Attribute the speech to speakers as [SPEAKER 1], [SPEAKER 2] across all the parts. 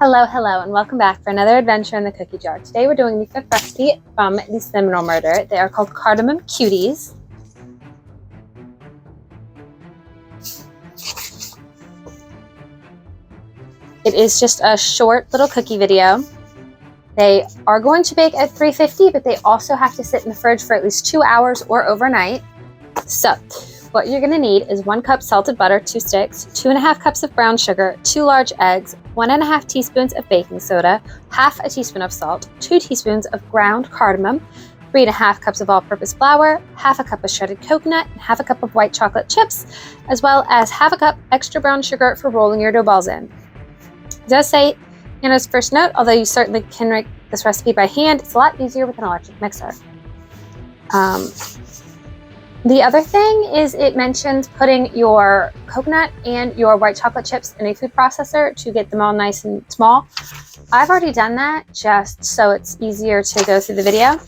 [SPEAKER 1] Hello, hello, and welcome back for another adventure in the cookie jar. Today we're doing the fifth recipe from the Seminole Murder. They are called Cardamom Cuties. It is just a short little cookie video. They are going to bake at 350, but they also have to sit in the fridge for at least 2 hours or overnight. So, what you're going to need is 1 cup salted butter, 2 sticks, 2.5 cups of brown sugar, 2 large eggs, 1.5 teaspoons of baking soda, half a teaspoon of salt, 2 teaspoons of ground cardamom, 3.5 cups of all-purpose flour, half a cup of shredded coconut, and half a cup of white chocolate chips, as well as half a cup extra brown sugar for rolling your dough balls in. It does say in its first note, although you certainly can make this recipe by hand, it's a lot easier with an electric mixer. The other thing is it mentions putting your coconut and your white chocolate chips in a food processor to get them all nice and small. I've already done that just so it's easier to go through the video.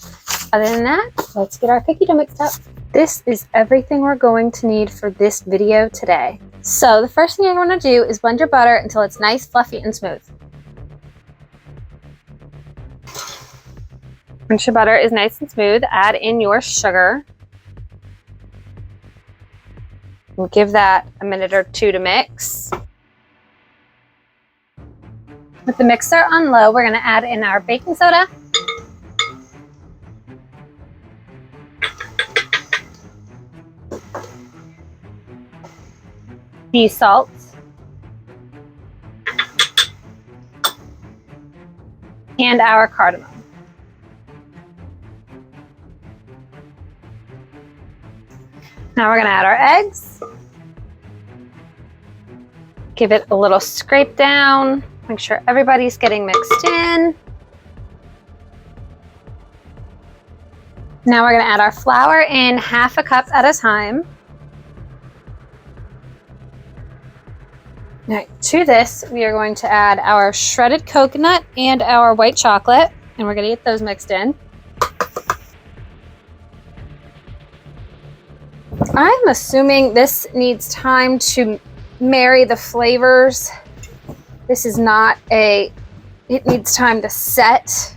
[SPEAKER 1] Other than that, let's get our cookie dough mixed up. This is everything we're going to need for this video today. So the first thing you're going to do is blend your butter until it's nice, fluffy, and smooth. Once your butter is nice and smooth, add in your sugar. We'll give that a minute or two to mix. With the mixer on low, we're going to add in our baking soda, the salt, and our cardamom. Now we're going to add our eggs. Give it a little scrape down. Make sure everybody's getting mixed in. Now we're going to add our flour in half a cup at a time. Now, to this, we are going to add our shredded coconut and our white chocolate, and we're going to get those mixed in. I'm assuming this needs time to marry the flavors. This is not it needs time to set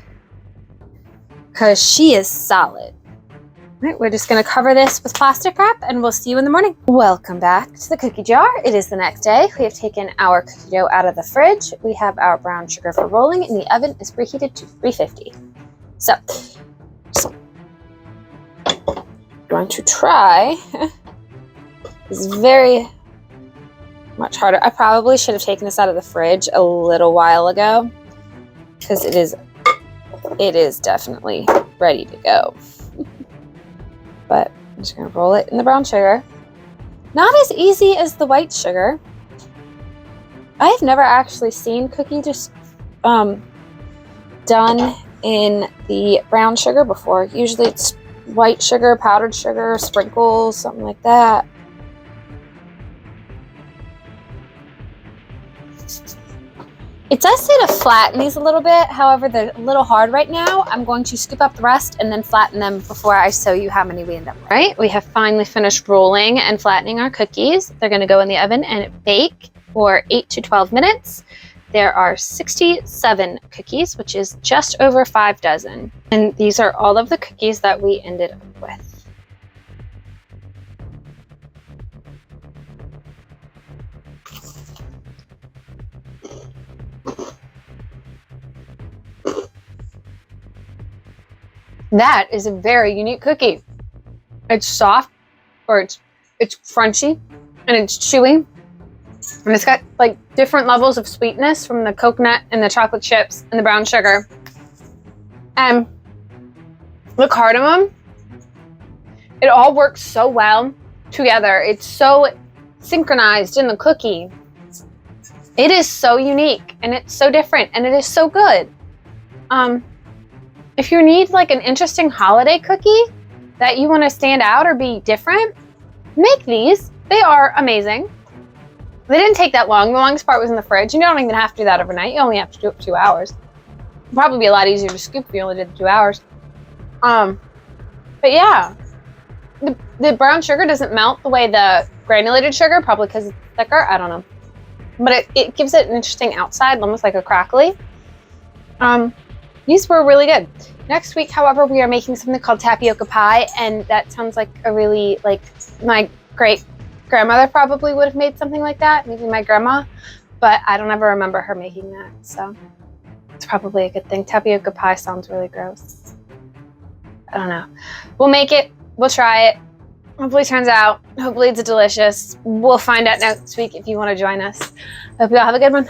[SPEAKER 1] because she is solid. All right, we're just going to cover this with plastic wrap and we'll see you in the morning. Welcome back to the cookie jar. It is the next day. We have taken our cookie dough out of the fridge. We have our brown sugar for rolling and the oven is preheated to 350. So, going to try. This is very much harder. I probably should have taken this out of the fridge a little while ago because it is definitely ready to go. But I'm just going to roll it in the brown sugar. Not as easy as the white sugar. I've never actually seen cookie just done in the brown sugar before. Usually it's white sugar, powdered sugar, sprinkles, something like that. It does say to flatten these a little bit. However, they're a little hard right now. I'm going to scoop up the rest and then flatten them before I show you how many we end up with. All right, we have finally finished rolling and flattening our cookies. They're going to go in the oven and bake for 8 to 12 minutes. There are 67 cookies, which is just over 5 dozen. And these are all of the cookies that we ended up with. That is a very unique cookie. It's soft, or it's crunchy, and it's chewy. And it's got like different levels of sweetness from the coconut and the chocolate chips and the brown sugar. And the cardamom, it all works so well together. It's so synchronized in the cookie. It is so unique and it's so different and it is so good. If you need like an interesting holiday cookie that you want to stand out or be different, make these. They are amazing. They didn't take that long. The longest part was in the fridge. You don't even have to do that overnight. You only have to do it for 2 hours. It'd probably be a lot easier to scoop if you only did the 2 hours. But yeah, the brown sugar doesn't melt the way the granulated sugar, probably because it's thicker. I don't know. but it gives it an interesting outside, almost like a crackly. These were really good. Next week, however, we are making something called tapioca pie, and that sounds like a really, like, my great grandmother probably would have made something like that, maybe my grandma, but I don't ever remember her making that, so it's probably a good thing. Tapioca pie sounds really gross. I don't know. We'll make it, we'll try it. Hopefully it turns out. Hopefully it's delicious. We'll find out next week if you want to join us. Hope you all have a good one.